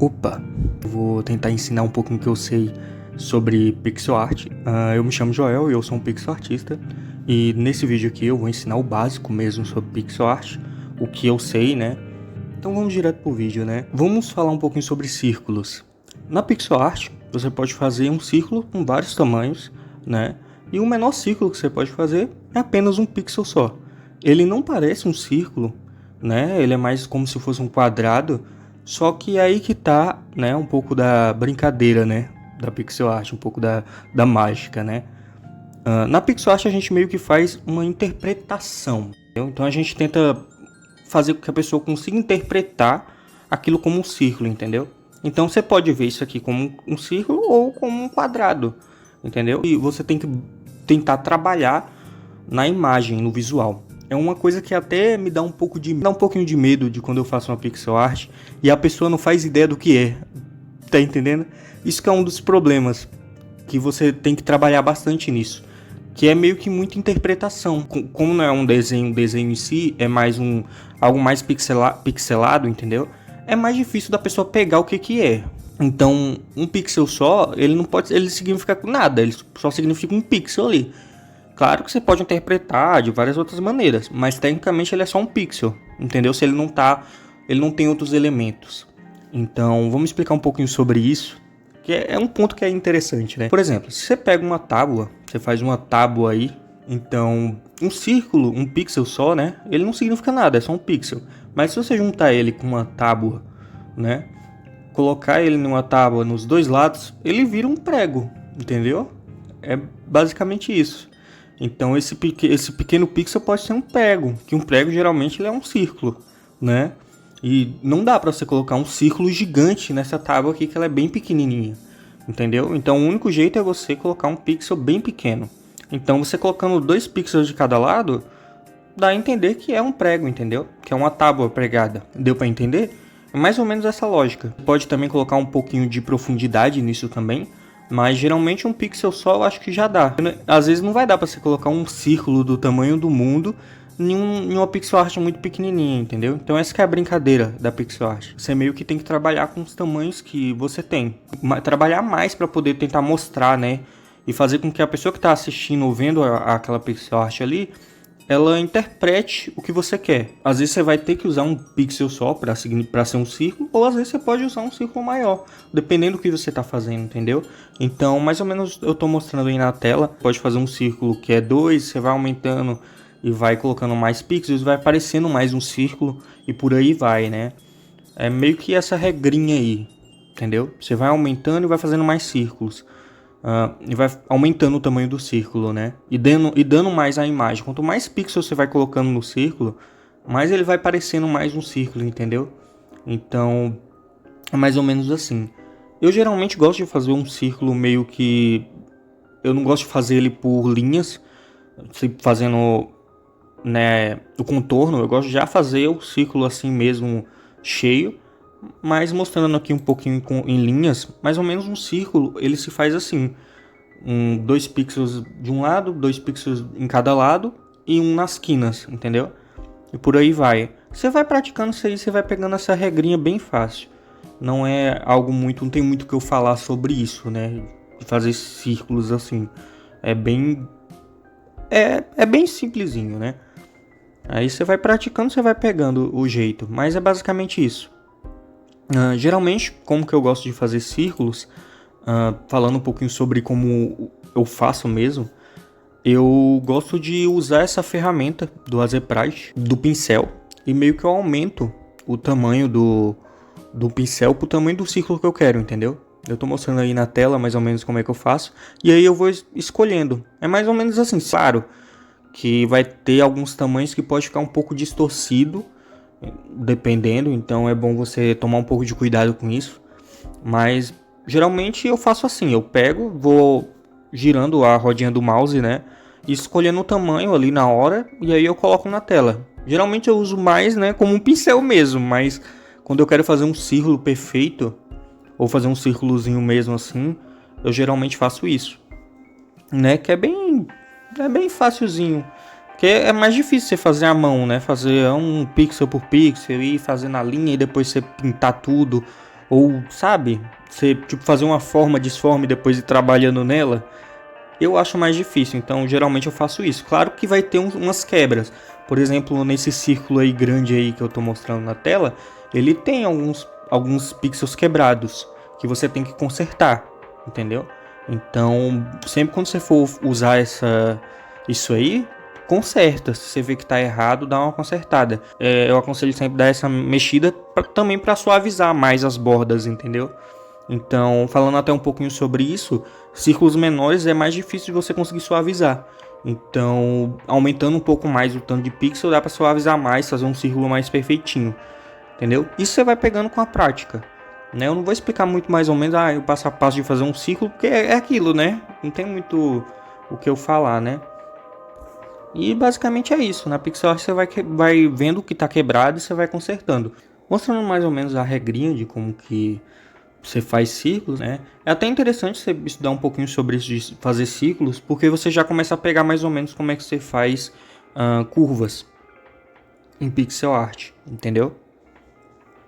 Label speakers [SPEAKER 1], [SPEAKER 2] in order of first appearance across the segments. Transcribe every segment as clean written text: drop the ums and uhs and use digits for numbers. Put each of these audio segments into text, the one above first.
[SPEAKER 1] Opa, vou tentar ensinar um pouquinho que eu sei sobre pixel art. Eu me chamo Joel e eu sou um pixel artista. E nesse vídeo aqui eu vou ensinar o básico mesmo sobre pixel art, o que eu sei, né? Então vamos direto pro vídeo, né? Vamos falar um pouquinho sobre círculos. Na pixel art, você pode fazer um círculo com vários tamanhos, né? E o menor círculo que você pode fazer é apenas um pixel só. Ele não parece um círculo, né? Ele é mais como se fosse um quadrado. Só que aí que tá, né, um pouco da brincadeira, né, da pixel art, um pouco da mágica, né. Na pixel art a gente meio que faz uma interpretação, entendeu? Então a gente tenta fazer com que a pessoa consiga interpretar aquilo como um círculo, entendeu? Então você pode ver isso aqui como um círculo ou como um quadrado, entendeu? E você tem que tentar trabalhar na imagem, no visual. É uma coisa que até me dá um pouquinho de medo de quando eu faço uma pixel art e a pessoa não faz ideia do que é. Tá entendendo? Isso que é um dos problemas, que você tem que trabalhar bastante nisso, que é meio que muita interpretação. Como não é um desenho em si, é mais algo mais pixelado, entendeu? É mais difícil da pessoa pegar o que é. Então, um pixel só, ele significa nada, ele só significa um pixel ali. Claro que você pode interpretar de várias outras maneiras, mas tecnicamente ele é só um pixel, entendeu? Se ele não tem outros elementos. Então, vamos explicar um pouquinho sobre isso, que é um ponto que é interessante, né? Por exemplo, se você pega uma tábua, você faz uma tábua aí, então um círculo, um pixel só, né? Ele não significa nada, é só um pixel. Mas se você juntar ele com uma tábua, né? Colocar ele numa tábua nos dois lados, ele vira um prego, entendeu? É basicamente isso. Então esse pequeno pixel pode ser um prego, que um prego geralmente ele é um círculo, né? E não dá para você colocar um círculo gigante nessa tábua aqui que ela é bem pequenininha, entendeu? Então o único jeito é você colocar um pixel bem pequeno. Então você colocando 2 pixels de cada lado, dá a entender que é um prego, entendeu? Que é uma tábua pregada. Deu para entender? É mais ou menos essa lógica. Pode também colocar um pouquinho de profundidade nisso também, mas geralmente um pixel só eu acho que já dá. Às vezes não vai dar para você colocar um círculo do tamanho do mundo em uma pixel art muito pequenininha, entendeu? Então essa que é a brincadeira da pixel art. Você meio que tem que trabalhar com os tamanhos que você tem. Trabalhar mais para poder tentar mostrar, né? E fazer com que a pessoa que está assistindo ou vendo aquela pixel art ali, ela interprete o que você quer. Às vezes você vai ter que usar um pixel só para ser um círculo, ou às vezes você pode usar um círculo maior, dependendo do que você está fazendo, entendeu? Então, mais ou menos eu estou mostrando aí na tela. Pode fazer um círculo que é 2, você vai aumentando e vai colocando mais pixels, vai aparecendo mais um círculo e por aí vai, né? É meio que essa regrinha aí, entendeu? Você vai aumentando e vai fazendo mais círculos. E vai aumentando o tamanho do círculo, né? E dando mais a imagem. Quanto mais pixels você vai colocando no círculo, mais ele vai parecendo mais um círculo, entendeu? Então, é mais ou menos assim. Eu geralmente gosto de fazer um círculo meio que... Eu não gosto de fazer ele por linhas, fazendo, né, o contorno. Eu gosto de já fazer o círculo assim mesmo, cheio. Mas mostrando aqui um pouquinho em linhas, mais ou menos um círculo, ele se faz assim. 2 pixels de um lado, 2 pixels em cada lado e um nas quinas, entendeu? E por aí vai. Você vai praticando isso aí, você vai pegando essa regrinha bem fácil. Não é algo muito, não tem muito o que eu falar sobre isso, né? De fazer círculos assim. É bem simplesinho, né? Aí você vai praticando, você vai pegando o jeito. Mas é basicamente isso. Geralmente, como que eu gosto de fazer círculos, falando um pouquinho sobre como eu faço mesmo, eu gosto de usar essa ferramenta do Azeprite, do pincel, e meio que eu aumento o tamanho do pincel pro tamanho do círculo que eu quero, entendeu? Eu tô mostrando aí na tela mais ou menos como é que eu faço, e aí eu vou escolhendo. É mais ou menos assim, claro que vai ter alguns tamanhos que pode ficar um pouco distorcido, dependendo, então é bom você tomar um pouco de cuidado com isso. Mas geralmente eu faço assim, eu pego, vou girando a rodinha do mouse, né, e escolhendo o tamanho ali na hora, e aí eu coloco na tela. Geralmente eu uso mais, né, como um pincel mesmo, mas quando eu quero fazer um círculo perfeito, ou fazer um círculozinho mesmo assim, eu geralmente faço isso, né, que é bem facilzinho. Porque é mais difícil você fazer à mão, né? Fazer um pixel por pixel e fazer na linha e depois você pintar tudo Ou, sabe, você tipo fazer uma forma disforme e depois ir trabalhando nela, eu acho mais difícil. Então, geralmente eu faço isso. Claro que vai ter umas quebras. Por exemplo, nesse círculo aí grande aí que eu tô mostrando na tela, ele tem alguns pixels quebrados que você tem que consertar, entendeu? Então, sempre quando você for usar isso aí, conserta. Se você vê que tá errado, dá uma consertada. Eu aconselho sempre dar essa mexida também para suavizar mais as bordas, entendeu? Então, falando até um pouquinho sobre isso, círculos menores é mais difícil de você conseguir suavizar. Então, aumentando um pouco mais o tanto de pixel, dá para suavizar mais, fazer um círculo mais perfeitinho, entendeu? Isso você vai pegando com a prática, né? Eu não vou explicar muito mais ou menos, o passo a passo de fazer um círculo, porque é aquilo, né? Não tem muito o que eu falar, né? E basicamente é isso. Na pixel art você vai vendo o que está quebrado e você vai consertando. Mostrando mais ou menos a regrinha de como que você faz círculos, né? É até interessante você estudar um pouquinho sobre isso de fazer círculos, porque você já começa a pegar mais ou menos como é que você faz curvas em pixel art, entendeu?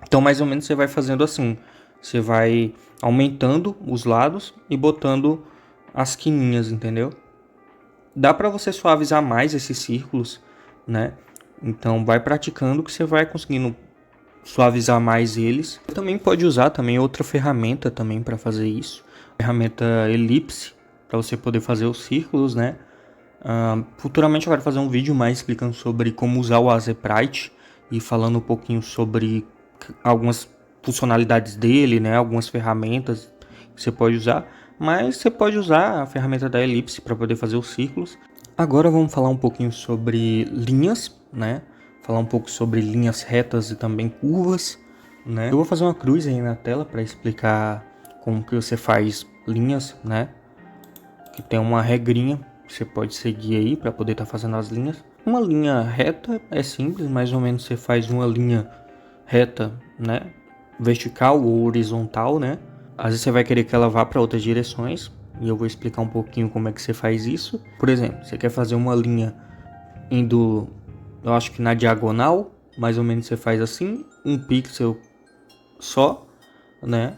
[SPEAKER 1] Então mais ou menos você vai fazendo assim, você vai aumentando os lados e botando as quininhas, entendeu? Dá para você suavizar mais esses círculos, né? Então vai praticando que você vai conseguindo suavizar mais eles. Também pode usar também outra ferramenta também para fazer isso, ferramenta elipse, para você poder fazer os círculos, né? Futuramente eu quero fazer um vídeo mais explicando sobre como usar o Azeprite e falando um pouquinho sobre algumas funcionalidades dele, né? Algumas ferramentas que você pode usar, mas você pode usar a ferramenta da elipse para poder fazer os círculos. Agora vamos falar um pouquinho sobre linhas, né? Falar um pouco sobre linhas retas e também curvas, né? Eu vou fazer uma cruz aí na tela para explicar como que você faz linhas, né? Que tem uma regrinha que você pode seguir aí para poder estar fazendo as linhas. Uma linha reta é simples, mais ou menos você faz uma linha reta, né? Vertical ou horizontal, né? Às vezes você vai querer que ela vá para outras direções e eu vou explicar um pouquinho como é que você faz isso. Por exemplo, você quer fazer uma linha indo, eu acho que na diagonal, mais ou menos você faz assim, um pixel só, né?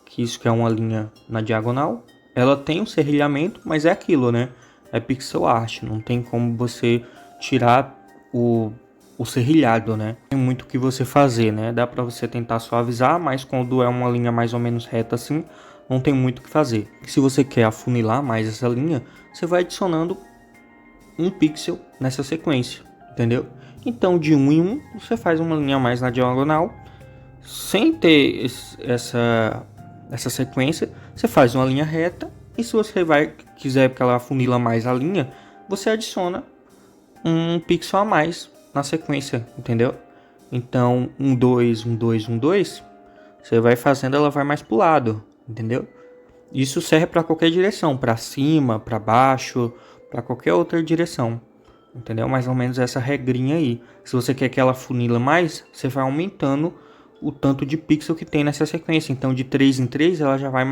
[SPEAKER 1] Que isso que é uma linha na diagonal. Ela tem um serrilhamento, mas é aquilo, né? É pixel art, não tem como você tirar o serrilhado, né? Tem muito o que você fazer, né? Dá pra você tentar suavizar, mas quando é uma linha mais ou menos reta assim, não tem muito o que fazer. Se você quer afunilar mais essa linha, você vai adicionando um pixel nessa sequência, entendeu? Então de um em um, você faz uma linha mais na diagonal, sem ter essa sequência, você faz uma linha reta, e se você quiser que ela afunila mais a linha, você adiciona um pixel a mais na sequência, entendeu? Então, 1, 2, 1, 2, 1, 2, você vai fazendo, ela vai mais pro lado, entendeu? Isso serve para qualquer direção, para cima, para baixo, para qualquer outra direção, entendeu? Mais ou menos essa regrinha aí. Se você quer que ela funila mais, você vai aumentando o tanto de pixel que tem nessa sequência. Então, de 3 em 3, ela já vai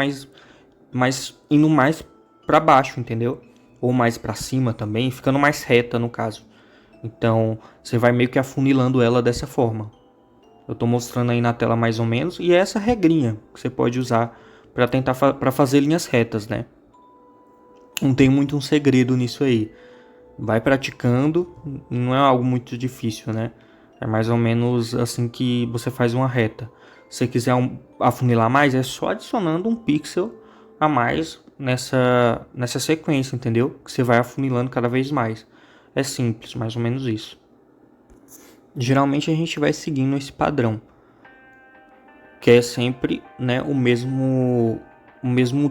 [SPEAKER 1] indo mais para baixo, entendeu? Ou mais para cima também, ficando mais reta no caso. Então, você vai meio que afunilando ela dessa forma. Eu estou mostrando aí na tela mais ou menos, e é essa regrinha que você pode usar para tentar para fazer linhas retas, né? Não tem muito um segredo nisso aí. Vai praticando, não é algo muito difícil, né? É mais ou menos assim que você faz uma reta. Se você quiser afunilar mais, é só adicionando um pixel a mais nessa sequência, entendeu? Que você vai afunilando cada vez mais. É simples, mais ou menos isso. Geralmente a gente vai seguindo esse padrão, que é sempre, né, o mesmo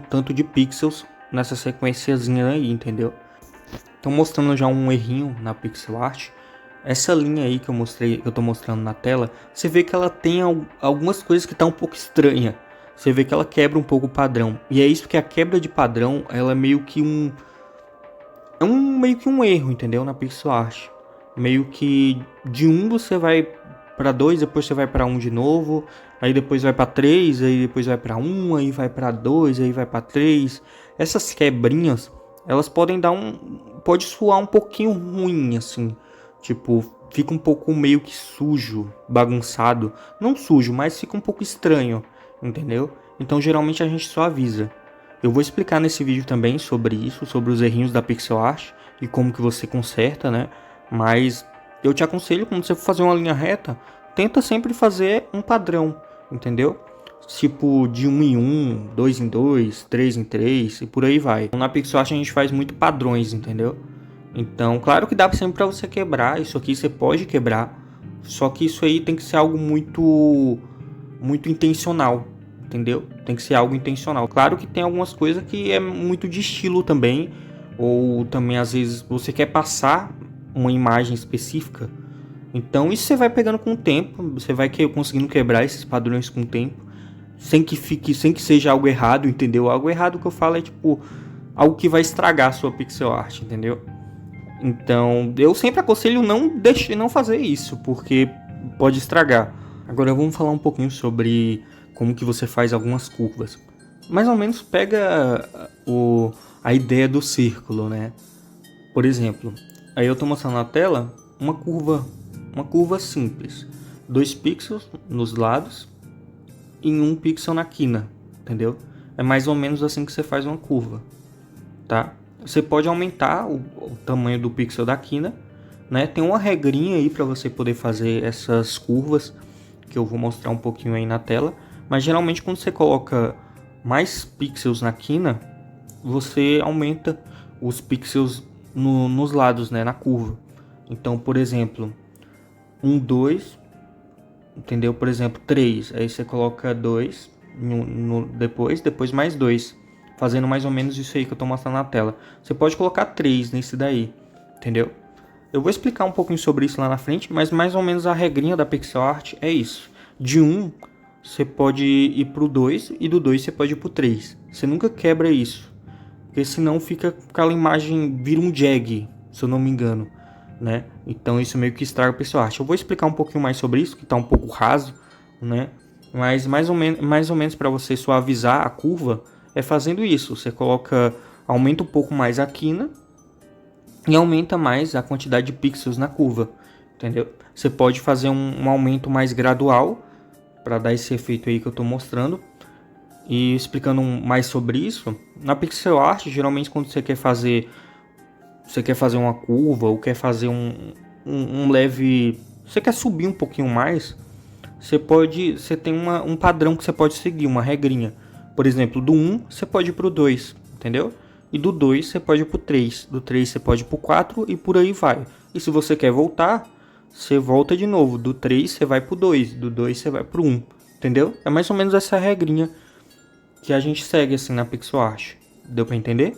[SPEAKER 1] tanto de pixels nessa sequenciazinha aí, entendeu? Então mostrando já um errinho na pixel art. Essa linha aí que eu tô mostrando na tela, você vê que ela tem algumas coisas que tá um pouco estranha. Você vê que ela quebra um pouco o padrão. E é isso que a quebra de padrão, ela é meio que meio que um erro, entendeu? Na pixel art. Meio que de 1 você vai para 2, depois você vai para 1 de novo, aí depois vai para 3, aí depois vai para 1, aí vai para 2, aí vai para 3. Essas quebrinhas, elas podem pode soar um pouquinho ruim assim. Tipo, fica um pouco meio que sujo, bagunçado. Não sujo, mas fica um pouco estranho. entendeu? Então geralmente a gente só avisa. Eu vou explicar nesse vídeo também sobre isso, sobre os errinhos da pixel art e como que você conserta, né? Mas eu te aconselho, quando você for fazer uma linha reta, tenta sempre fazer um padrão, entendeu? Tipo de 1 em 1, 2 em 2, 3 em 3 e por aí vai. Na pixel art a gente faz muito padrões, entendeu? Então, claro que dá sempre para você quebrar, isso aqui você pode quebrar, só que isso aí tem que ser algo muito intencional, entendeu? Tem que ser algo intencional. Claro que tem algumas coisas que é muito de estilo também, ou também às vezes você quer passar uma imagem específica. Então isso você vai pegando com o tempo, você vai conseguindo quebrar esses padrões com o tempo, sem que seja algo errado, entendeu? Algo errado que eu falo é tipo algo que vai estragar a sua pixel art, entendeu? Então, eu sempre aconselho não fazer isso, porque pode estragar. Agora vamos falar um pouquinho sobre como que você faz algumas curvas. Mais ou menos pega a ideia do círculo, né? Por exemplo, aí eu estou mostrando na tela uma curva simples. 2 pixels nos lados e 1 pixel na quina, entendeu? É mais ou menos assim que você faz uma curva, tá? Você pode aumentar o tamanho do pixel da quina, né? Tem uma regrinha aí para você poder fazer essas curvas, que eu vou mostrar um pouquinho aí na tela. Mas geralmente quando você coloca mais pixels na quina, você aumenta os pixels nos lados, né? Na curva. Então, por exemplo, 1, 2, entendeu? Por exemplo, 3, aí você coloca 2 depois mais 2. Fazendo mais ou menos isso aí que eu estou mostrando na tela. Você pode colocar 3 nesse daí, entendeu? Eu vou explicar um pouquinho sobre isso lá na frente, mas mais ou menos a regrinha da pixel art é isso. De 1, você pode ir pro 2 e do 2 você pode ir pro 3. Você nunca quebra isso, porque senão fica aquela imagem, vira um jag, se eu não me engano, né? Então isso meio que estraga a pixel art. Eu vou explicar um pouquinho mais sobre isso, que está um pouco raso, né? Mas mais ou menos para você suavizar a curva, é fazendo isso. Você aumenta um pouco mais a quina e aumenta mais a quantidade de pixels na curva, entendeu? Você pode fazer um aumento mais gradual para dar esse efeito aí que eu estou mostrando. E explicando mais sobre isso, na pixel art, geralmente quando você quer fazer uma curva ou quer fazer um leve, você quer subir um pouquinho mais, você tem um padrão que você pode seguir, uma regrinha. Por exemplo, do 1 você pode ir pro 2, entendeu? E do 2 você pode ir pro 3, do 3 você pode ir pro 4 e por aí vai. E se você quer voltar, você volta de novo, do 3 você vai pro 2, do 2 você vai pro 1, entendeu? É mais ou menos essa regrinha que a gente segue assim na pixel art. Deu para entender?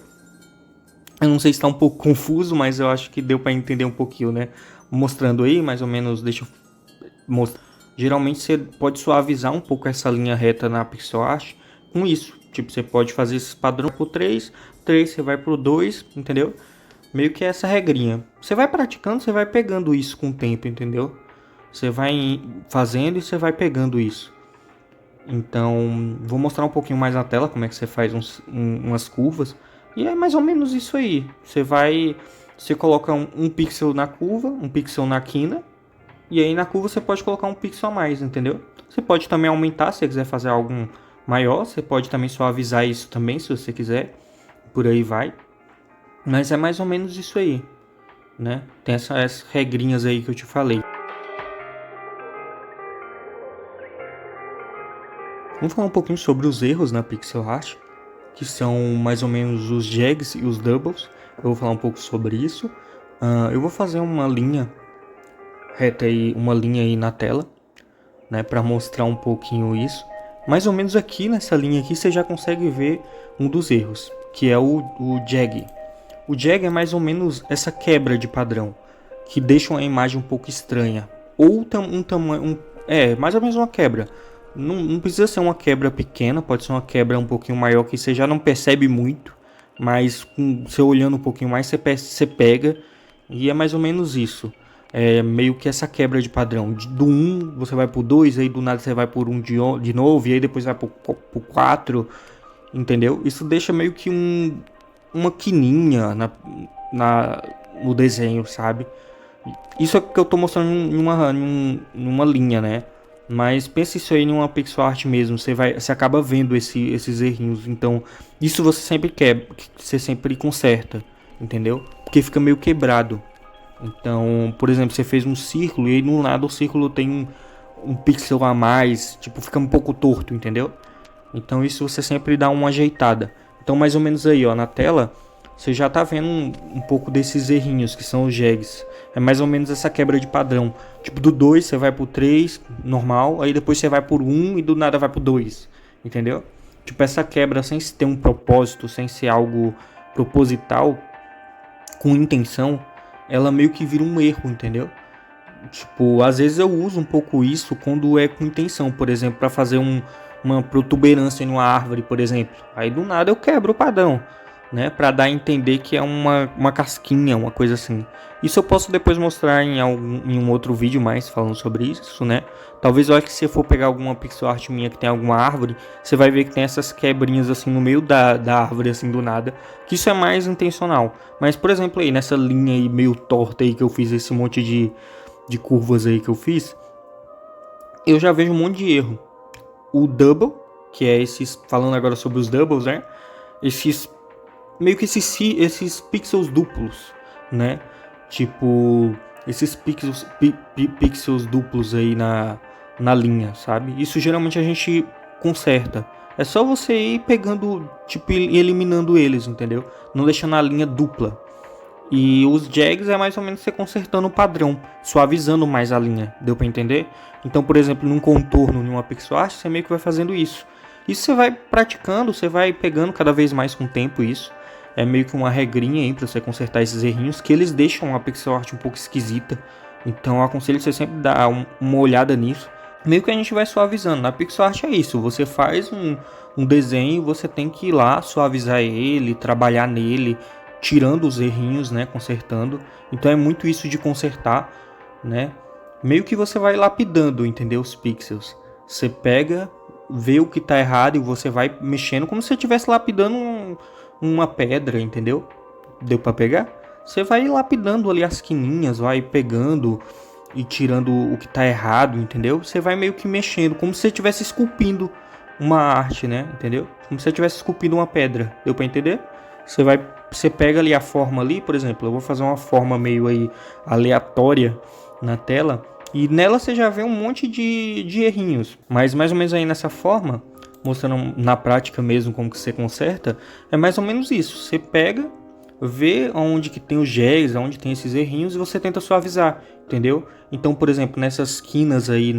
[SPEAKER 1] Eu não sei se está um pouco confuso, mas eu acho que deu para entender um pouquinho, né? Mostrando aí, mais ou menos, deixa eu mostrar. Geralmente você pode suavizar um pouco essa linha reta na pixel art com isso. Tipo, você pode fazer esse padrão pro 3, 3 você vai pro 2, entendeu? Meio que essa regrinha. Você vai praticando, você vai pegando isso com o tempo, entendeu? Você vai fazendo e você vai pegando isso. Então, vou mostrar um pouquinho mais na tela como é que você faz umas curvas. E é mais ou menos isso aí. Você coloca um pixel na curva, um pixel na quina. E aí na curva você pode colocar um pixel a mais, entendeu? Você pode também aumentar se você quiser fazer algo maior. Você pode também suavizar isso também, se você quiser. Por aí vai. Mas é mais ou menos isso aí, né? Tem essas regrinhas aí que eu te falei. Vamos falar um pouquinho sobre os erros na pixel art, que são mais ou menos os jags e os doubles. Eu vou falar um pouco sobre isso. Eu vou fazer uma linha reta aí, uma linha aí na tela, né, para mostrar um pouquinho isso. Mais ou menos aqui nessa linha aqui você já consegue ver um dos erros, que é o jag. O jag é mais ou menos essa quebra de padrão, que deixa uma imagem um pouco estranha. Ou mais ou menos uma quebra. Não precisa ser uma quebra pequena, pode ser uma quebra um pouquinho maior que você já não percebe muito, mas você olhando um pouquinho mais você pega, e é mais ou menos isso. É meio que essa quebra de padrão. Do 1 você vai pro 2, aí do nada você vai por 1 de novo, e aí depois vai pro 4, entendeu? Isso deixa meio que uma quininha no desenho, sabe? Isso é que eu tô mostrando numa linha, né? Mas pense isso aí em uma pixel art mesmo, você acaba vendo esses errinhos. Então, isso você sempre quer, você sempre conserta, entendeu? Porque fica meio quebrado. Então, por exemplo, você fez um círculo e aí no nada o círculo tem um pixel a mais, tipo, fica um pouco torto, entendeu? Então isso você sempre dá uma ajeitada. Então mais ou menos aí, ó, na tela, você já tá vendo um pouco desses errinhos que são os jegs. É mais ou menos essa quebra de padrão. Tipo, do 2 você vai pro 3, normal, aí depois você vai por 1 e do nada vai pro 2, entendeu? Tipo, essa quebra sem ter um propósito, sem ser algo proposital, com intenção, ela meio que vira um erro, entendeu? Tipo, às vezes eu uso um pouco isso quando é com intenção, por exemplo, para fazer uma protuberância em uma árvore, por exemplo. Aí do nada eu quebro o padrão, né? Para dar a entender que é uma casquinha, uma coisa assim. Isso eu posso depois mostrar em um outro vídeo mais falando sobre isso, né? Talvez eu acho que se for pegar alguma pixel art minha que tem alguma árvore, você vai ver que tem essas quebrinhas assim no meio da árvore, assim do nada. Que isso é mais intencional. Mas, por exemplo, aí nessa linha aí meio torta aí que eu fiz esse monte de curvas aí que eu fiz, eu já vejo um monte de erro. O double, que é esses, falando agora sobre os doubles, né? Esses, meio que esses pixels duplos, né? Tipo, esses pixels duplos aí na linha, sabe? Isso geralmente a gente conserta. É só você ir pegando, tipo, e eliminando eles, entendeu? Não deixando a linha dupla. E os jags é mais ou menos você consertando o padrão, suavizando mais a linha, deu para entender? Então, por exemplo, num contorno, em uma pixel art, você meio que vai fazendo isso. Isso você vai praticando, você vai pegando cada vez mais com o tempo isso. É meio que uma regrinha aí para você consertar esses errinhos, que eles deixam a pixel art um pouco esquisita. Então eu aconselho você sempre dar uma olhada nisso. Meio que a gente vai suavizando. Na pixel art é isso, você faz um desenho, você tem que ir lá suavizar ele, trabalhar nele, tirando os errinhos, né, consertando. Então é muito isso de consertar, né? Meio que você vai lapidando, entendeu? Os pixels. Você pega, vê o que tá errado e você vai mexendo como se você estivesse lapidando uma pedra, entendeu? Deu para pegar? Você vai lapidando ali as quininhas, vai pegando e tirando o que tá errado, entendeu? Você vai meio que mexendo, como se você estivesse esculpindo uma arte, né? Entendeu? Como se você estivesse esculpindo uma pedra. Deu para entender? Você pega ali a forma ali, por exemplo, eu vou fazer uma forma meio aí aleatória na tela e nela você já vê um monte de errinhos, mas mais ou menos aí nessa forma, mostrando na prática mesmo como que você conserta, é mais ou menos isso. Você pega, vê onde que tem os géis, onde tem esses errinhos e você tenta suavizar, entendeu? Então, por exemplo, nessas quinas aí,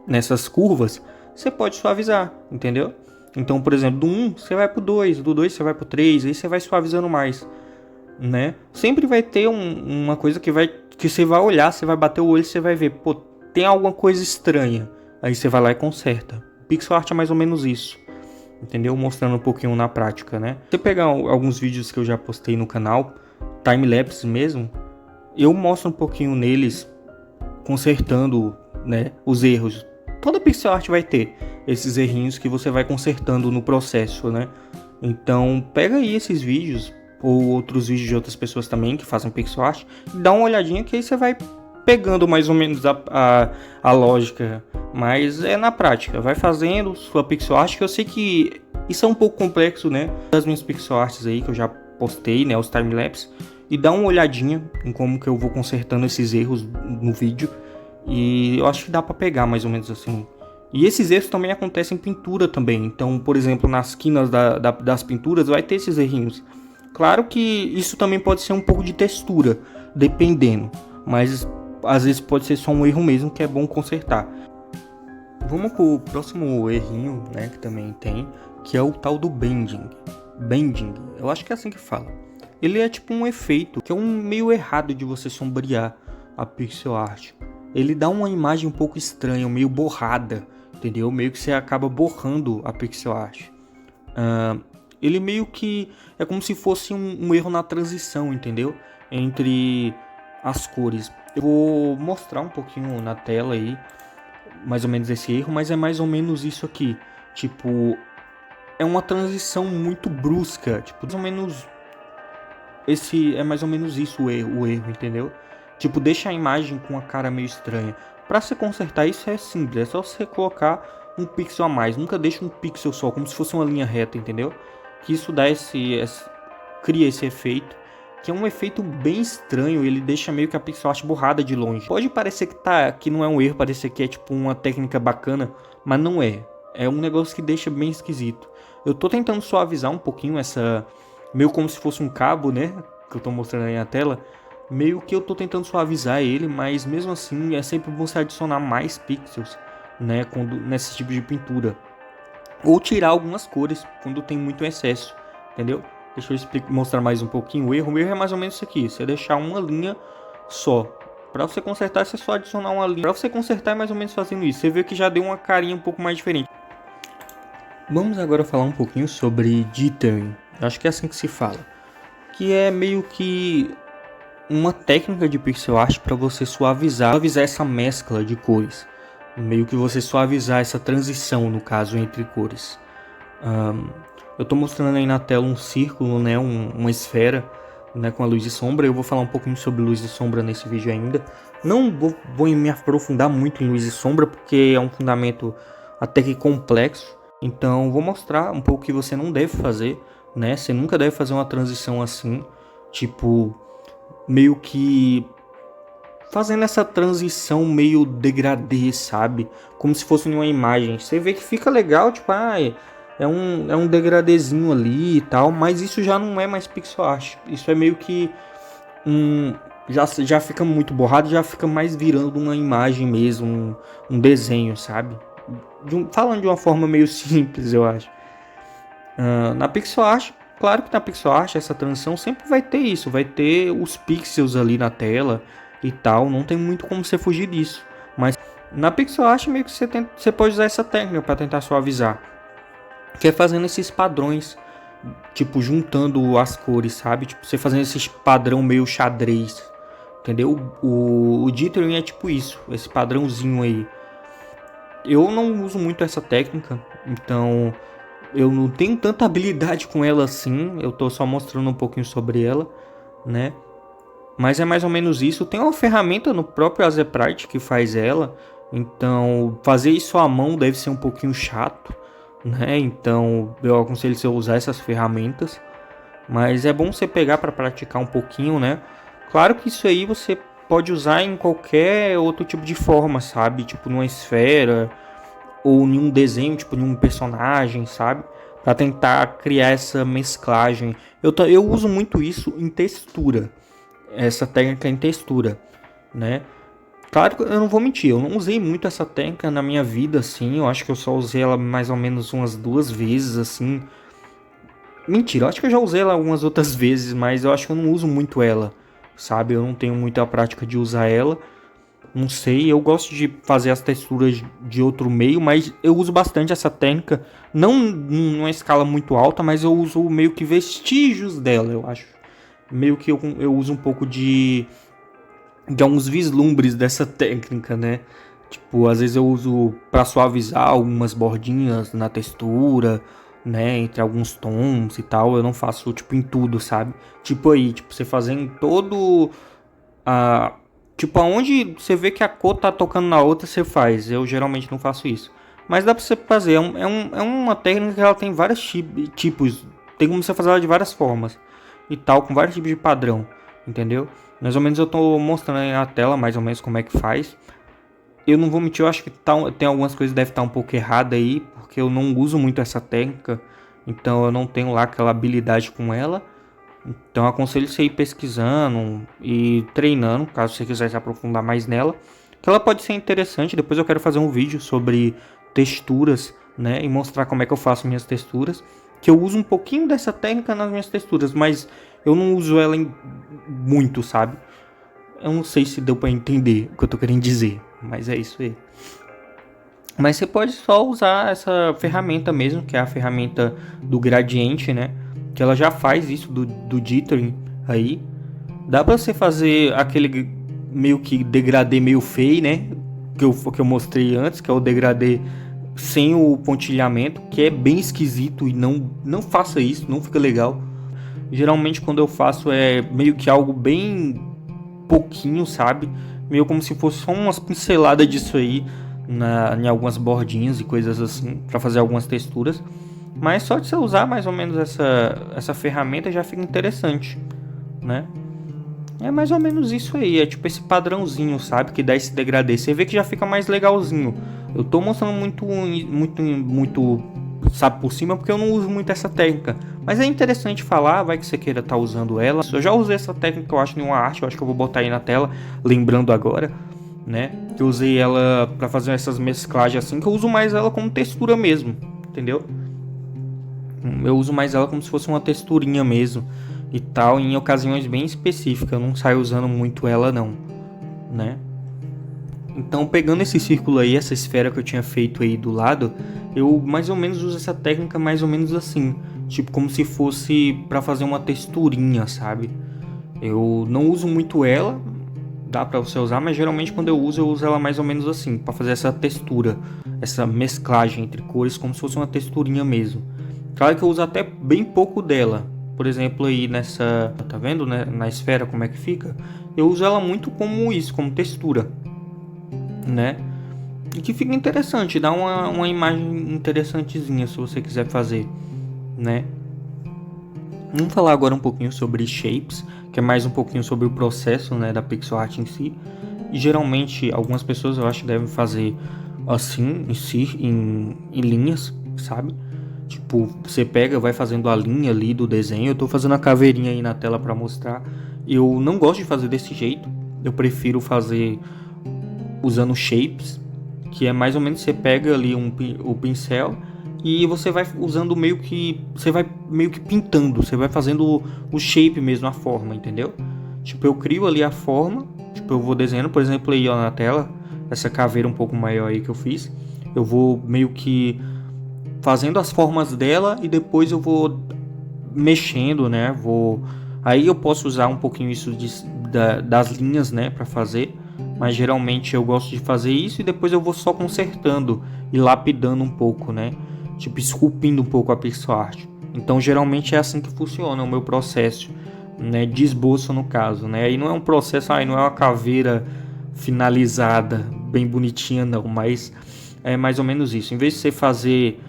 [SPEAKER 1] nessas curvas, você pode suavizar, entendeu? Então, por exemplo, do 1 você vai pro 2, do 2 você vai pro 3, aí você vai suavizando mais, né? Sempre vai ter uma coisa que você vai olhar, você vai bater o olho e você vai ver, pô, tem alguma coisa estranha. Aí você vai lá e conserta. Pixel art é mais ou menos isso, entendeu? Mostrando um pouquinho na prática, né? Se você pegar alguns vídeos que eu já postei no canal, time-lapse mesmo, eu mostro um pouquinho neles, consertando, né, os erros. Toda pixel art vai ter esses errinhos que você vai consertando no processo, né? Então pega aí esses vídeos ou outros vídeos de outras pessoas também que fazem pixel art e dá uma olhadinha que aí você vai pegando mais ou menos a lógica, mas é na prática, vai fazendo sua pixel art, que eu sei que isso é um pouco complexo, né? Das minhas pixel arts aí que eu já postei, né, os timelapse, e dá uma olhadinha em como que eu vou consertando esses erros no vídeo. E eu acho que dá para pegar mais ou menos assim. E esses erros também acontecem em pintura também. Então, por exemplo, nas quinas das pinturas vai ter esses errinhos. Claro que isso também pode ser um pouco de textura, dependendo. Mas às vezes pode ser só um erro mesmo que é bom consertar. Vamos pro próximo errinho, né, que também tem, que é o tal do bending. Bending, eu acho que é assim que fala. Ele é tipo um efeito, que é um meio errado de você sombrear a pixel art. Ele dá uma imagem um pouco estranha, meio borrada, entendeu? Meio que você acaba borrando a pixel art. Ele meio que é como se fosse um erro na transição, entendeu? Entre as cores. Eu vou mostrar um pouquinho na tela aí, mais ou menos esse erro, mas é mais ou menos isso aqui. Tipo, é uma transição muito brusca, tipo, mais ou menos é mais ou menos isso o erro, entendeu? Tipo, deixa a imagem com a cara meio estranha. Para você consertar isso é simples, é só você colocar um pixel a mais. Nunca deixa um pixel só, como se fosse uma linha reta, entendeu? Que isso dá cria esse efeito, que é um efeito bem estranho. Ele deixa meio que a pixel art borrada de longe. Pode parecer que não é um erro, parecer que é tipo uma técnica bacana, mas não é. É um negócio que deixa bem esquisito. Eu tô tentando suavizar um pouquinho essa, meio como se fosse um cabo, né, que eu tô mostrando aí na tela. Meio que eu tô tentando suavizar ele, mas mesmo assim é sempre bom você adicionar mais pixels, né, nesse tipo de pintura. Ou tirar algumas cores quando tem muito excesso, entendeu? Deixa eu mostrar mais um pouquinho o erro. O erro é mais ou menos isso aqui, você deixar uma linha só. Para você consertar, você só adicionar uma linha. Para você consertar é mais ou menos fazendo isso. Você vê que já deu uma carinha um pouco mais diferente. Vamos agora falar um pouquinho sobre dithering. Acho que é assim que se fala. Que é meio que uma técnica de pixel art para você suavizar essa mescla de cores, meio que você suavizar essa transição, no caso, entre cores. Eu estou mostrando aí na tela um círculo, né, uma esfera, né, com a luz e sombra. Eu vou falar um pouquinho sobre luz e sombra nesse vídeo ainda. Não vou me aprofundar muito em luz e sombra, porque é um fundamento até que complexo. Então vou mostrar um pouco que você não deve fazer, né? Você nunca deve fazer uma transição assim, tipo, meio que fazendo essa transição meio degradê, sabe? Como se fosse uma imagem. Você vê que fica legal, tipo, é um degradêzinho ali e tal, mas isso já não é mais pixel art. Isso é meio que já fica muito borrado, já fica mais virando uma imagem mesmo, um desenho, sabe? Falando de uma forma meio simples, eu acho. Na pixel art, claro que na pixel art essa transição sempre vai ter isso, vai ter os pixels ali na tela e tal, não tem muito como você fugir disso. Mas na pixel art meio que você pode usar essa técnica para tentar suavizar, que é fazendo esses padrões, tipo juntando as cores, sabe? Tipo você fazendo esse padrão meio xadrez, entendeu? O dithering é tipo isso, esse padrãozinho aí. Eu não uso muito essa técnica, então eu não tenho tanta habilidade com ela assim. Eu tô só mostrando um pouquinho sobre ela, né? Mas é mais ou menos isso. Tem uma ferramenta no próprio Azeprite que faz ela. Então fazer isso à mão deve ser um pouquinho chato, né? Então eu aconselho você a usar essas ferramentas. Mas é bom você pegar para praticar um pouquinho, né? Claro que isso aí você pode usar em qualquer outro tipo de forma, sabe? Tipo numa esfera ou em um desenho, tipo em um personagem, sabe? Para tentar criar essa mesclagem. Eu uso muito isso em textura. Essa técnica em textura, né? Claro que eu não vou mentir, eu não usei muito essa técnica na minha vida, assim. Eu acho que eu só usei ela mais ou menos umas 2 vezes, assim. Mentira, eu acho que eu já usei ela algumas outras vezes, mas eu acho que eu não uso muito ela, sabe? Eu não tenho muita prática de usar ela. Não sei, eu gosto de fazer as texturas de outro meio, mas eu uso bastante essa técnica. Não numa escala muito alta, mas eu uso meio que vestígios dela, eu acho. Meio que eu uso um pouco de alguns vislumbres dessa técnica, né? Tipo, às vezes eu uso para suavizar algumas bordinhas na textura, né? Entre alguns tons e tal. Eu não faço, tipo, em tudo, sabe? Tipo aí, tipo, você fazendo todo a... Tipo, aonde você vê que a cor tá tocando na outra, você faz. Eu geralmente não faço isso. Mas dá pra você fazer. É uma técnica que ela tem vários tipos. Tem como você fazer ela de várias formas. E tal, com vários tipos de padrão. Entendeu? Mais ou menos eu tô mostrando aí na tela, mais ou menos como é que faz. Eu não vou mentir, eu acho que tem algumas coisas que devem estar um pouco erradas aí. Porque eu não uso muito essa técnica. Então eu não tenho lá aquela habilidade com ela. Então eu aconselho você ir pesquisando e treinando, caso você quiser se aprofundar mais nela, que ela pode ser interessante. Depois eu quero fazer um vídeo sobre texturas, né, e mostrar como é que eu faço minhas texturas, que eu uso um pouquinho dessa técnica nas minhas texturas, mas eu não uso ela muito, sabe? Eu não sei se deu para entender o que eu tô querendo dizer, mas é isso aí. Mas você pode só usar essa ferramenta mesmo, que é a ferramenta do gradiente, né? Que ela já faz isso do dithering aí. Dá pra você fazer aquele meio que degradê meio feio, né? Que eu mostrei antes, que é o degradê sem o pontilhamento, que é bem esquisito e não faça isso, não fica legal. Geralmente quando eu faço é meio que algo bem pouquinho, sabe? meio como se fosse só umas pinceladas disso aí em algumas bordinhas e coisas assim, para fazer algumas texturas. Mas só de você usar mais ou menos essa ferramenta já fica interessante, né? É mais ou menos isso aí, é tipo esse padrãozinho, sabe? Que dá esse degradê. Você vê que já fica mais legalzinho. Eu tô mostrando muito, sabe, por cima, porque eu não uso muito essa técnica. Mas é interessante falar, vai que você queira estar usando ela. Eu já usei essa técnica, eu acho, em uma arte, eu acho que eu vou botar aí na tela, lembrando agora, né? Eu usei ela pra fazer essas mesclagens assim, que eu uso mais ela como textura mesmo, entendeu? Eu uso mais ela como se fosse uma texturinha mesmo e tal, em ocasiões bem específicas. Eu não saio usando muito ela não, né? Então, pegando esse círculo aí, essa esfera que eu tinha feito aí do lado, eu mais ou menos uso essa técnica mais ou menos assim, tipo como se fosse para fazer uma texturinha, sabe? Eu não uso muito ela, dá para você usar, mas geralmente quando eu uso ela mais ou menos assim, para fazer essa textura, essa mesclagem entre cores, como se fosse uma texturinha mesmo. Claro que eu uso até bem pouco dela. Por exemplo, aí nessa, tá vendo, né, na esfera como é que fica? Eu uso ela muito como isso, como textura, né? E que fica interessante, dá uma imagem interessantezinha se você quiser fazer, né? Vamos falar agora um pouquinho sobre shapes, que é mais um pouquinho sobre o processo, né, da pixel art em si. E geralmente algumas pessoas eu acho que devem fazer assim, em linhas, sabe? Tipo, você pega, vai fazendo a linha ali do desenho. Eu tô fazendo a caveirinha aí na tela para mostrar. Eu não gosto de fazer desse jeito. Eu prefiro fazer usando shapes, que é mais ou menos você pega ali o pincel e você vai usando você vai meio que pintando, você vai fazendo o shape mesmo, a forma, entendeu? Tipo, eu crio ali a forma, tipo, eu vou desenhando, por exemplo, aí ó, na tela, essa caveira um pouco maior aí que eu fiz, eu vou meio que fazendo as formas dela e depois eu vou mexendo, né? Aí eu posso usar um pouquinho isso das linhas, né, para fazer, mas geralmente eu gosto de fazer isso e depois eu vou só consertando e lapidando um pouco, né? Tipo, esculpindo um pouco a pixel art. Então, geralmente é assim que funciona o meu processo, né, de esboço no caso, né? Aí não é um processo, não é uma caveira finalizada, bem bonitinha não, mas é mais ou menos isso. Em vez de você fazer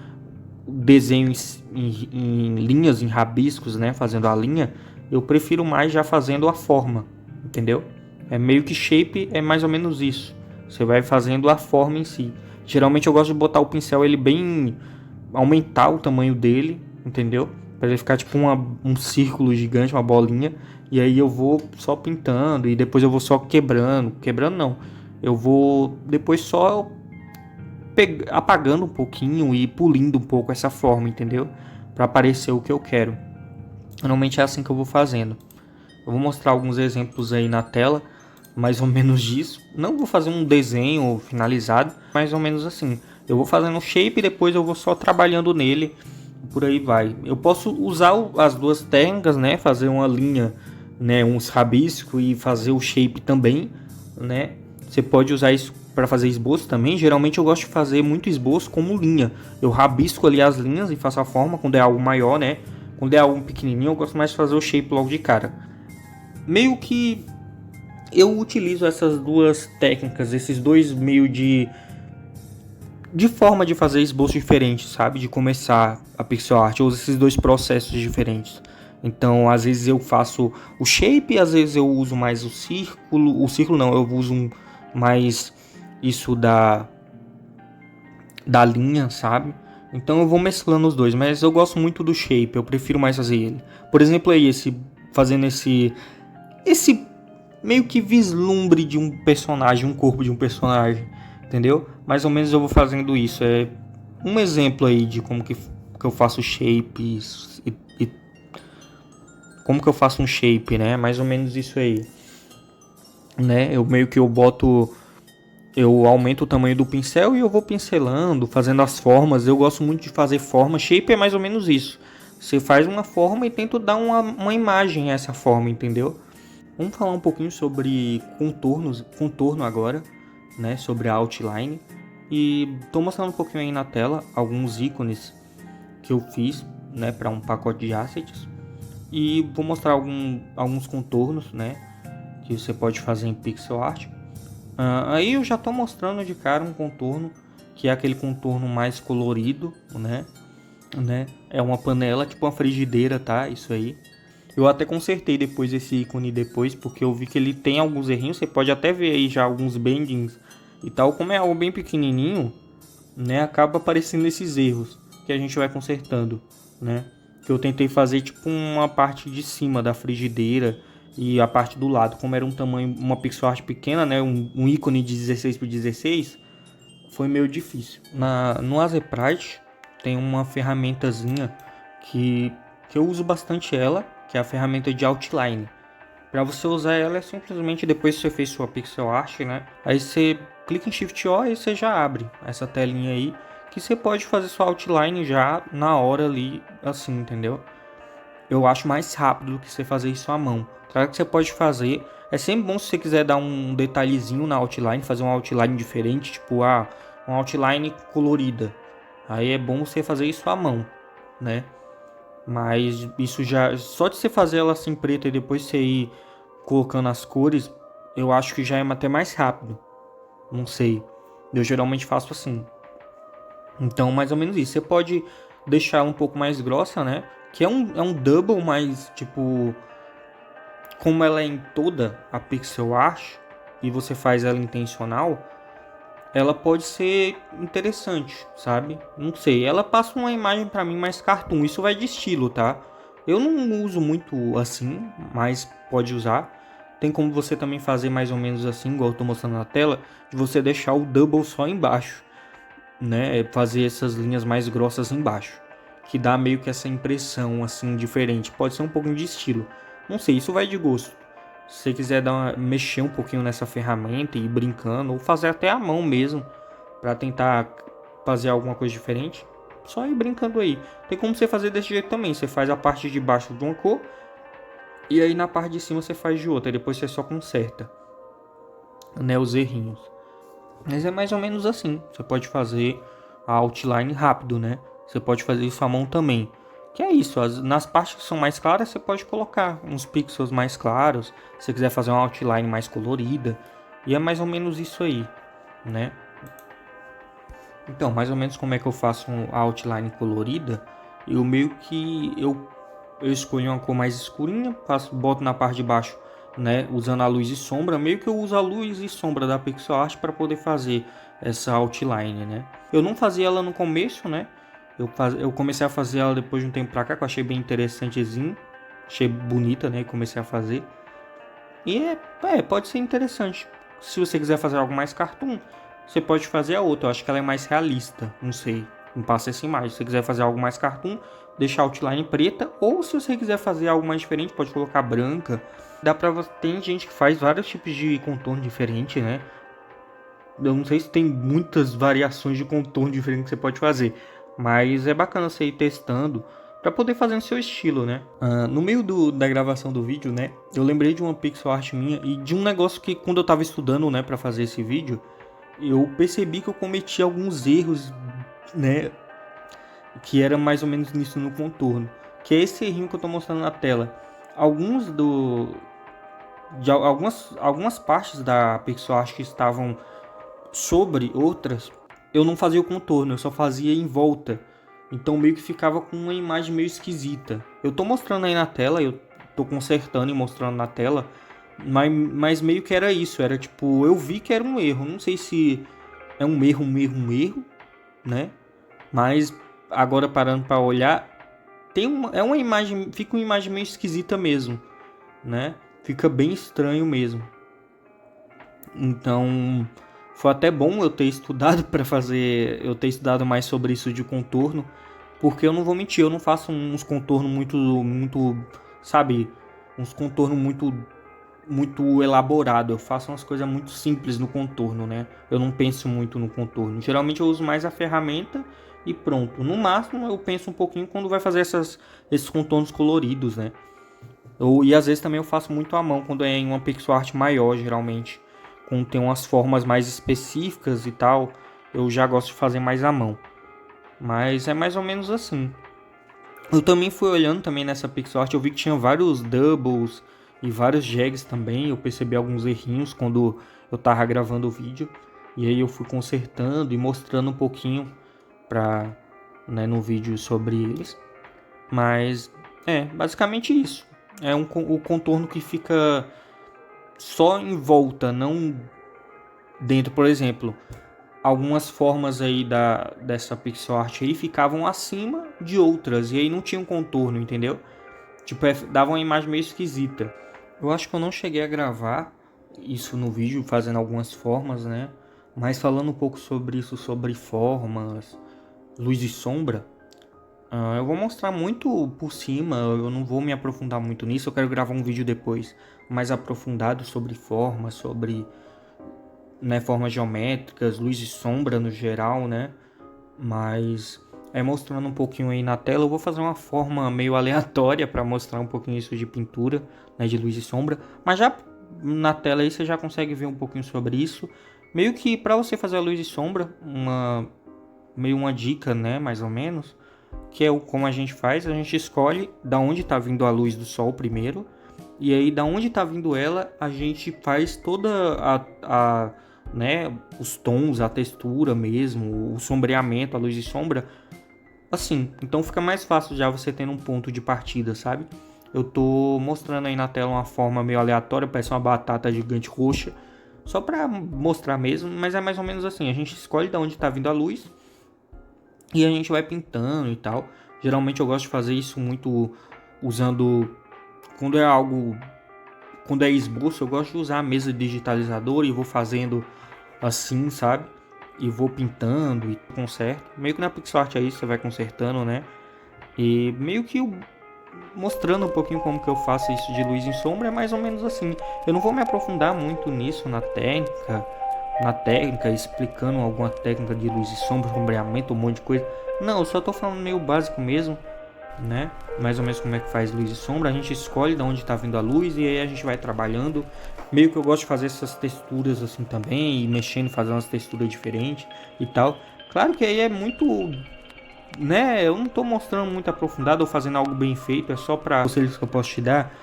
[SPEAKER 1] desenhos em linhas, em rabiscos, né, fazendo a linha, eu prefiro mais já fazendo a forma, entendeu? É meio que shape, é mais ou menos isso. Você vai fazendo a forma em si. Geralmente eu gosto de botar o pincel ele bem, aumentar o tamanho dele, entendeu? Para ele ficar tipo um círculo gigante, uma bolinha. E aí eu vou só pintando e depois eu vou só quebrando não. Eu vou depois só apagando um pouquinho e pulindo um pouco essa forma, entendeu? Para aparecer o que eu quero. Normalmente é assim que eu vou fazendo. Eu vou mostrar alguns exemplos aí na tela, mais ou menos disso. Não vou fazer um desenho finalizado, mais ou menos assim. Eu vou fazendo o shape e depois eu vou só trabalhando nele, por aí vai. Eu posso usar as duas técnicas, né? Fazer uma linha, né? Uns rabiscos e fazer o shape também, né? Você pode usar isso para fazer esboço também. Geralmente eu gosto de fazer muito esboço como linha. Eu rabisco ali as linhas e faço a forma quando é algo maior, né? Quando é algo pequenininho eu gosto mais de fazer o shape logo de cara. Meio que eu utilizo essas duas técnicas, esses dois meios de forma de fazer esboço diferente, sabe? De começar a pixel art. Eu uso esses dois processos diferentes. Então, às vezes eu faço o shape, às vezes eu uso mais o círculo. O círculo não, eu uso mais isso da linha, sabe? Então eu vou mesclando os dois, mas eu gosto muito do shape, eu prefiro mais fazer ele. Por exemplo, aí fazendo esse meio que vislumbre de um personagem, um corpo de um personagem, entendeu? Mais ou menos eu vou fazendo isso. É um exemplo aí de como que eu faço shapes e como que eu faço um shape, né? Mais ou menos isso aí, né? Eu meio que eu aumento o tamanho do pincel e eu vou pincelando, fazendo as formas. Eu gosto muito de fazer forma. Shape é mais ou menos isso. Você faz uma forma e tenta dar uma imagem a essa forma, entendeu? Vamos falar um pouquinho sobre contorno agora, né? Sobre a outline. E estou mostrando um pouquinho aí na tela alguns ícones que eu fiz, né? Para um pacote de assets. E vou mostrar alguns contornos, né? Que você pode fazer em pixel art. Aí eu já tô mostrando de cara um contorno, que é aquele contorno mais colorido, né? É uma panela, tipo uma frigideira, tá? Isso aí. Eu até consertei depois esse ícone depois, porque eu vi que ele tem alguns errinhos. Você pode até ver aí já alguns bendings e tal. Como é algo bem pequenininho, né? Acaba aparecendo esses erros que a gente vai consertando, né? Que eu tentei fazer tipo uma parte de cima da frigideira e a parte do lado. Como era um tamanho, uma pixel art pequena, né? Um ícone de 16 por 16, foi meio difícil. No Azeprite tem uma ferramentazinha que eu uso bastante ela, que é a ferramenta de outline. Para você usar ela é simplesmente depois que você fez sua pixel art, né? Aí você clica em Shift O e você já abre essa telinha aí, que você pode fazer sua outline já na hora ali, assim, entendeu? Eu acho mais rápido do que você fazer isso à mão. Claro que você pode fazer. É sempre bom se você quiser dar um detalhezinho na outline, fazer uma outline diferente, tipo uma outline colorida. Aí é bom você fazer isso à mão, né? Mas isso já, só de você fazer ela assim preta e depois você ir colocando as cores, eu acho que já é até mais rápido. Não sei. Eu geralmente faço assim. Então, mais ou menos isso. Você pode deixar ela um pouco mais grossa, né? Que é um double, mas tipo, como ela é em toda a pixel art e você faz ela intencional, ela pode ser interessante, sabe? Não sei, ela passa uma imagem pra mim mais cartoon, isso vai de estilo, tá? Eu não uso muito assim, mas pode usar. Tem como você também fazer mais ou menos assim, igual eu tô mostrando na tela, de você deixar o double só embaixo, né? Fazer essas linhas mais grossas embaixo, que dá meio que essa impressão assim diferente. Pode ser um pouquinho de estilo. Não sei, isso vai de gosto. Se você quiser mexer um pouquinho nessa ferramenta e ir brincando, ou fazer até à mão mesmo, para tentar fazer alguma coisa diferente, só ir brincando aí. Tem como você fazer desse jeito também. Você faz a parte de baixo de uma cor e aí na parte de cima você faz de outra. E depois você só conserta, né, os errinhos. Mas é mais ou menos assim. Você pode fazer a outline rápido, né? Você pode fazer isso à mão também. Que é isso, nas partes que são mais claras você pode colocar uns pixels mais claros. Se você quiser fazer uma outline mais colorida. E é mais ou menos isso aí, né? Então, mais ou menos como é que eu faço a outline colorida. Eu meio que eu escolho uma cor mais escurinha, boto na parte de baixo, né, usando a luz e sombra, meio que eu uso a luz e sombra da pixel art para poder fazer essa outline, né? Eu não fazia ela no começo, né? Eu comecei a fazer ela depois de um tempo pra cá, que eu achei bem interessantezinho, achei bonita, né, e comecei a fazer. E pode ser interessante. Se você quiser fazer algo mais cartoon, você pode fazer a outra. Eu acho que ela é mais realista, não sei, me passa essa imagem. Se você quiser fazer algo mais cartoon, deixar a outline preta, ou se você quiser fazer algo mais diferente, pode colocar branca. Tem gente que faz vários tipos de contorno diferente, né? Eu não sei se tem muitas variações de contorno diferentes que você pode fazer, mas é bacana você ir testando para poder fazer no seu estilo, né? No meio da gravação do vídeo, né, eu lembrei de uma pixel art minha e de um negócio que quando eu tava estudando, né, para fazer esse vídeo, eu percebi que eu cometi alguns erros, né, que era mais ou menos nisso no contorno, que é esse errinho que eu tô mostrando na tela. Algumas partes da pixel art que estavam sobre outras, eu não fazia o contorno, eu só fazia em volta. Então meio que ficava com uma imagem meio esquisita. Eu tô mostrando aí na tela, eu tô consertando e mostrando na tela, mas meio que era isso, era tipo, eu vi que era um erro, não sei se é um erro, né? Mas agora parando para olhar, é uma imagem, fica uma imagem meio esquisita mesmo, né? Fica bem estranho mesmo. Então, foi até bom eu ter estudado para fazer, eu ter estudado mais sobre isso de contorno, porque eu não vou mentir, eu não faço uns contornos muito, sabe, uns contornos muito elaborado. Eu faço umas coisas muito simples no contorno, né? Eu não penso muito no contorno. Geralmente eu uso mais a ferramenta e pronto. No máximo eu penso um pouquinho quando vai fazer esses contornos coloridos, né? E às vezes também eu faço muito à mão quando é em uma pixel art maior, geralmente. Quando tem umas formas mais específicas e tal, eu já gosto de fazer mais à mão. Mas é mais ou menos assim. Eu também fui olhando também nessa pixel art, eu vi que tinha vários doubles e vários jags também. Eu percebi alguns errinhos quando eu tava gravando o vídeo, e aí eu fui consertando e mostrando um pouquinho né, no vídeo sobre eles. Mas basicamente isso. O contorno que fica só em volta, não dentro. Por exemplo, algumas formas aí dessa pixel art aí ficavam acima de outras, e aí não tinha um contorno, entendeu? Tipo, dava uma imagem meio esquisita. Eu acho que eu não cheguei a gravar isso no vídeo, fazendo algumas formas, né? Mas falando um pouco sobre isso, sobre formas, luz e sombra, eu vou mostrar muito por cima, eu não vou me aprofundar muito nisso. Eu quero gravar um vídeo depois mais aprofundado sobre formas, sobre, né, formas geométricas, luz e sombra no geral, né? Mas mostrando um pouquinho aí na tela, eu vou fazer uma forma meio aleatória para mostrar um pouquinho isso de pintura, né, de luz e sombra. Mas já na tela aí você já consegue ver um pouquinho sobre isso. Meio que para você fazer a luz e sombra, meio uma dica, né, mais ou menos, que é como a gente faz. A gente escolhe da onde está vindo a luz do sol primeiro, e aí da onde está vindo ela, a gente faz toda né, os tons, a textura mesmo, o sombreamento, a luz e sombra, assim. Então fica mais fácil já você tendo um ponto de partida, sabe? Eu tô mostrando aí na tela uma forma meio aleatória, parece uma batata gigante roxa, só para mostrar mesmo, mas é mais ou menos assim. A gente escolhe de onde está vindo a luz e a gente vai pintando e tal. Geralmente eu gosto de fazer isso muito usando, quando é esboço, eu gosto de usar a mesa digitalizadora e vou fazendo assim, sabe? E vou pintando e conserto. Meio que na PixelArt é isso, você vai consertando, né? E meio que mostrando um pouquinho como que eu faço isso de luz e sombra, é mais ou menos assim. Eu não vou me aprofundar muito nisso na técnica, explicando alguma técnica de luz e sombra, sombreamento, um monte de coisa. Não, eu só tô falando meio básico mesmo, né? Mais ou menos como é que faz luz e sombra. A gente escolhe de onde tá vindo a luz e aí a gente vai trabalhando. Meio que eu gosto de fazer essas texturas assim também, e mexendo, fazendo umas texturas diferentes e tal. Claro que aí é muito, né? Eu não tô mostrando muito aprofundado ou fazendo algo bem feito, é só para conselhos que eu posso te dar.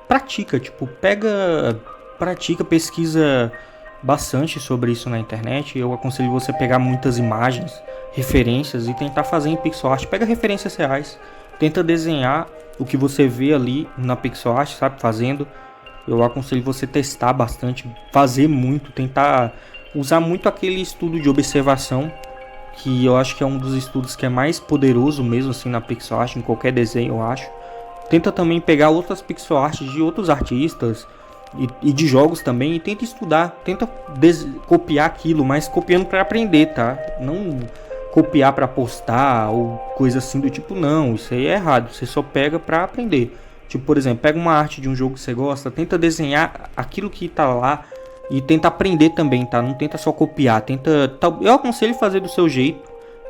[SPEAKER 1] Pratica, tipo, pratica, pesquisa bastante sobre isso na internet. Eu aconselho você pegar muitas imagens, referências e tentar fazer em pixel art. Pega referências reais, tenta desenhar o que você vê ali na pixel art, sabe, fazendo. Eu aconselho você testar bastante, fazer muito, tentar usar muito aquele estudo de observação, que eu acho que é um dos estudos que é mais poderoso mesmo assim na pixel art, em qualquer desenho, eu acho. Tenta também pegar outras pixel art de outros artistas e de jogos também, e tenta estudar, tenta copiar aquilo, mas copiando para aprender, tá? Não copiar para postar ou coisa assim do tipo, não, isso aí é errado. Você só pega para aprender. Tipo, por exemplo, pega uma arte de um jogo que você gosta, tenta desenhar aquilo que tá lá e tenta aprender também, tá? Não tenta só copiar, eu aconselho fazer do seu jeito,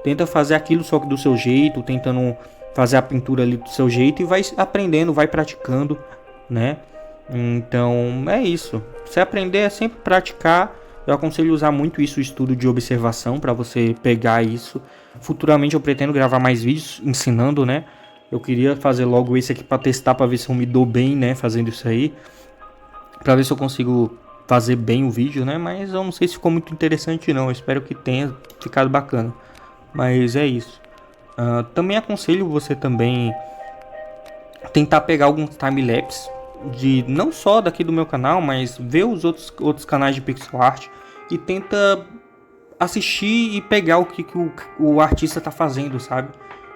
[SPEAKER 1] tenta fazer aquilo só que do seu jeito, tentando fazer a pintura ali do seu jeito, e vai aprendendo, vai praticando, né? Então é isso. Se aprender é sempre praticar. Eu aconselho usar muito isso, o estudo de observação, para você pegar isso. Futuramente eu pretendo gravar mais vídeos ensinando, né? Eu queria fazer logo esse aqui para testar, para ver se eu me dou bem, né, fazendo isso aí, para ver se eu consigo fazer bem o vídeo, né? Mas eu não sei se ficou muito interessante não. Eu espero que tenha ficado bacana. Mas é isso. Também aconselho você também tentar pegar alguns time-lapse, de não só daqui do meu canal, mas ver os outros canais de pixel art e tenta assistir e pegar o que o artista tá fazendo, sabe?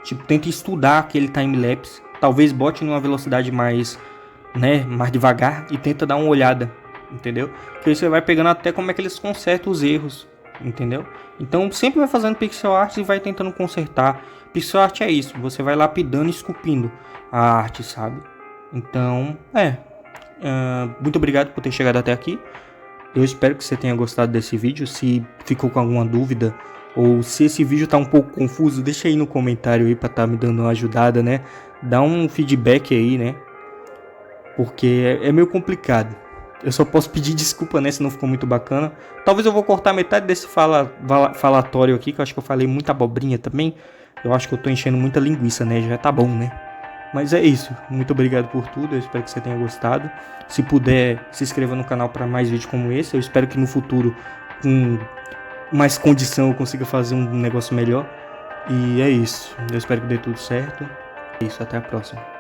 [SPEAKER 1] Tipo, tenta estudar aquele time-lapse, talvez bote numa velocidade mais, né, mais devagar e tenta dar uma olhada, entendeu? Porque aí você vai pegando até como é que eles consertam os erros, entendeu? Então sempre vai fazendo pixel art e vai tentando consertar. Pixel art é isso, você vai lapidando e esculpindo a arte, sabe? Então, muito obrigado por ter chegado até aqui. Eu espero que você tenha gostado desse vídeo. Se ficou com alguma dúvida ou se esse vídeo tá um pouco confuso, deixa aí no comentário aí pra tá me dando uma ajudada, né? Dá um feedback aí, né? Porque é meio complicado. Eu só posso pedir desculpa, né, se não ficou muito bacana. Talvez eu vou cortar metade desse falatório aqui, que eu acho que eu falei muita abobrinha também. Eu acho que eu tô enchendo muita linguiça, né? Já tá bom, né? Mas é isso, muito obrigado por tudo, eu espero que você tenha gostado. Se puder, se inscreva no canal para mais vídeos como esse. Eu espero que no futuro, com mais condição, eu consiga fazer um negócio melhor. E é isso, eu espero que dê tudo certo. É isso, até a próxima.